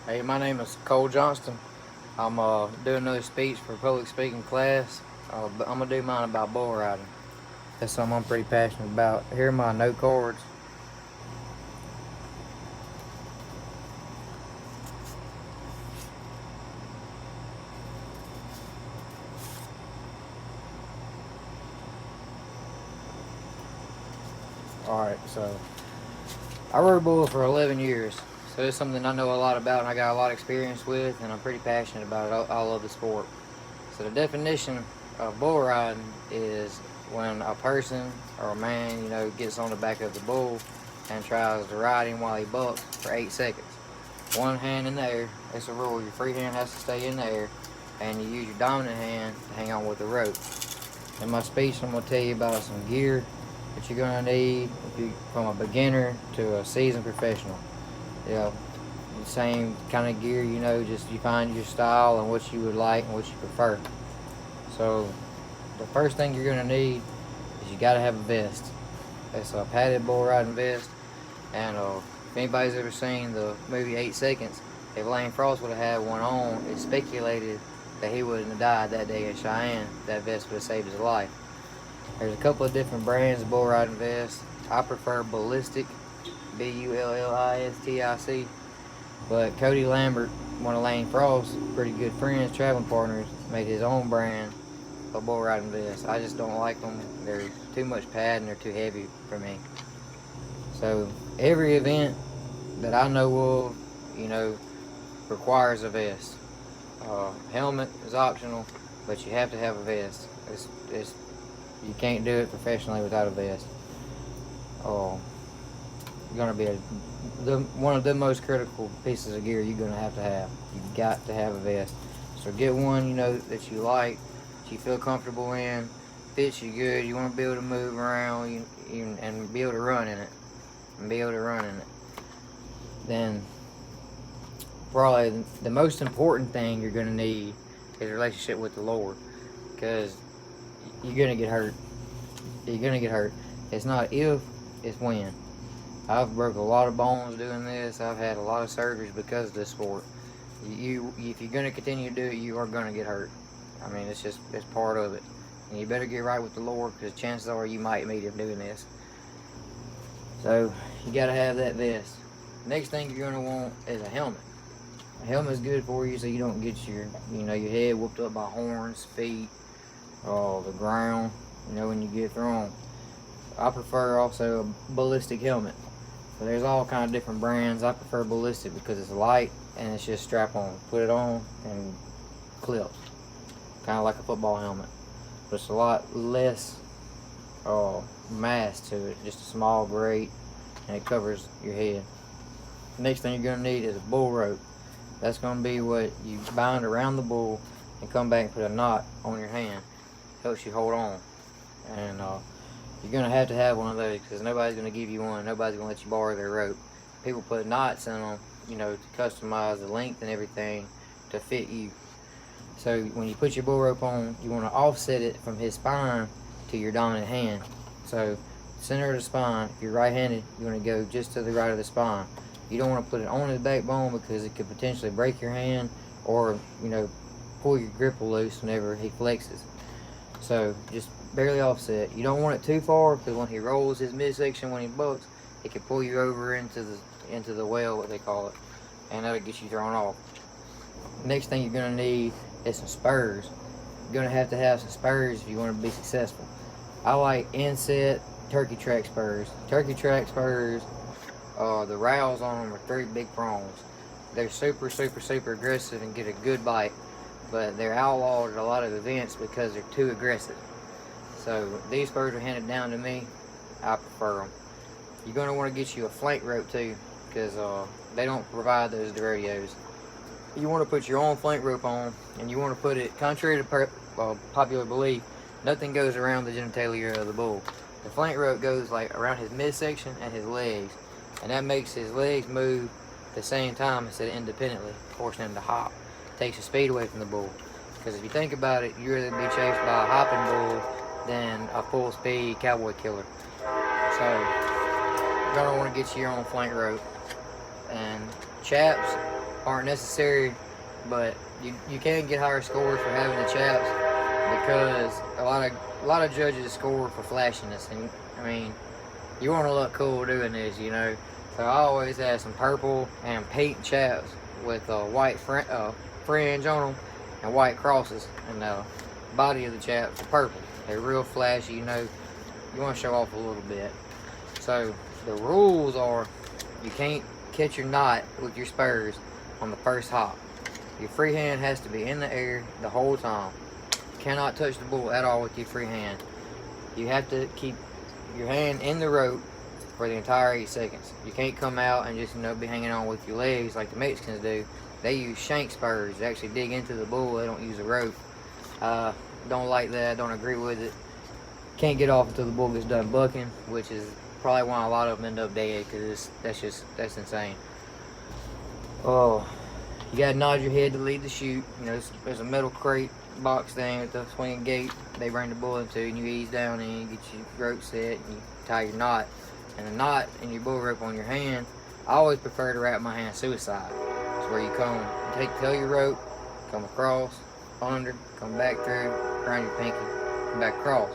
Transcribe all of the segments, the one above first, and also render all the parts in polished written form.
Hey, my name is Cole Johnston. I'm doing another speech for public speaking class. But I'm gonna do mine about bull riding. That's something I'm pretty passionate about. Here are my note cards. All right, so I rode bull for 11 years, so it's something I know a lot about and I got a lot of experience with, and I'm pretty passionate about it. I love the sport. So the definition of bull riding is when a person or a man, gets on the back of the bull and tries to ride him while he bucks for 8 seconds. One hand in the air. It's a rule. Your free hand has to stay in the air, and you use your dominant hand to hang on with the rope. In my speech, I'm gonna tell you about some gear that you're gonna need from a beginner to a seasoned professional. You know, the same kind of gear. Just you find your style and what you would like and what you prefer. So, the first thing you're gonna need is you gotta have a vest. It's a padded bull riding vest, and if anybody's ever seen the movie 8 Seconds, if Lane Frost would have had one on, it's speculated that he wouldn't have died that day in Cheyenne. That vest would have saved his life. There's a couple of different brands of bull riding vests. I prefer Ballistic, Bullistic, but Cody Lambert, one of Lane Frost's pretty good friends, traveling partners, made his own brand of bull riding vests. I just don't like them. They're too much pad and they're too heavy for me. So every event that I know of, you know, requires a vest. Helmet is optional, but you have to have a vest. It's you can't do it professionally without a vest. Oh, gonna be one of the most critical pieces of gear you're gonna have to have. You've got to have a vest. So get one that you like, that you feel comfortable in, fits you good. You want to be able to move around, and be able to run in it, Then probably the most important thing you're gonna need is a relationship with the Lord, because you're gonna get hurt. You're gonna get hurt. It's not if, it's when. I've broke a lot of bones doing this. I've had a lot of surgeries because of this sport. If you're gonna continue to do it, you are gonna get hurt. I mean, it's part of it. And you better get right with the Lord, because chances are you might meet Him doing this. So you gotta have that vest. Next thing you're gonna want is a helmet. A helmet's good for you so you don't get your head whooped up by horns, feet, the ground, when you get thrown. I prefer also a ballistic helmet. So there's all kind of different brands. I prefer ballistic because it's light and it's just strap on. Put it on and clips. Kind of like a football helmet. But it's a lot less mass to it. Just a small grate, and it covers your head. Next thing you're going to need is a bull rope. That's going to be what you bind around the bull and come back and put a knot on your hand. Helps you hold on. And you're going to have one of those, because nobody's going to give you one. Nobody's going to let you borrow their rope. People put knots in them, to customize the length and everything to fit you. So when you put your bull rope on, you want to offset it from his spine to your dominant hand. So center of the spine, if you're right-handed, you want to go just to the right of the spine. You don't want to put it on his backbone, because it could potentially break your hand, or pull your grip loose whenever he flexes. So just barely offset. You don't want it too far, because when he rolls his midsection, when he bucks, it can pull you over into the well, what they call it, and that'll get you thrown off. Next thing you're gonna need is some spurs. You're gonna have to have some spurs if you want to be successful. I like inset turkey track spurs. Turkey track spurs, the rowels on them are 3 big prongs. They're super, super, super aggressive and get a good bite, but they're outlawed at a lot of events because they're too aggressive. So these spurs are handed down to me. I prefer them. You're going to want to get you a flank rope too, because they don't provide those at the rodeos. You want to put your own flank rope on, and you want to put it, contrary to popular belief, nothing goes around the genitalia of the bull. The flank rope goes like around his midsection and his legs, and that makes his legs move at the same time instead of independently, forcing him to hop. Takes the speed away from the bull. Because if you think about it, you'd rather be chased by a hopping bull than a full speed cowboy killer. So you're gonna want to get your own flank rope. And chaps, aren't necessary, but you can get higher scores for having the chaps because a lot of judges score for flashiness, and I mean, you want to look cool doing this, you know. So I always have some purple and pink chaps with white fringe on them and white crosses, and the body of the chaps are purple. They're real flashy, you know. You want to show off a little bit. So the rules are, you can't catch your knot with your spurs on the first hop. Your free hand has to be in the air the whole time. You cannot touch the bull at all with your free hand. You have to keep your hand in the rope for the entire 8 seconds. You can't come out and just, you know, be hanging on with your legs like the Mexicans do. They use shank spurs. They actually dig into the bull. They don't use a rope. Don't like that. Don't agree with it. Can't get off until the bull gets done bucking, which is probably why a lot of them end up dead, because that's insane. Oh, you gotta nod your head to lead the chute. You know, there's a metal crate box thing with the swinging gate they bring the bull into, and you ease down and you get your rope set and you tie your knot. And the knot in your bull rope on your hand, I always prefer to wrap my hand suicide. It's where you tail your rope, come across, under, come back through, around your pinky, come back across.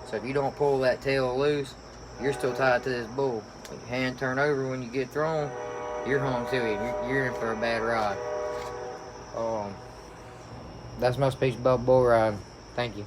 So if you don't pull that tail loose, you're still tied to this bull. When your hand turn over when you get thrown, you're home to it. You're in for a bad ride. That's my speech about bull riding. Thank you.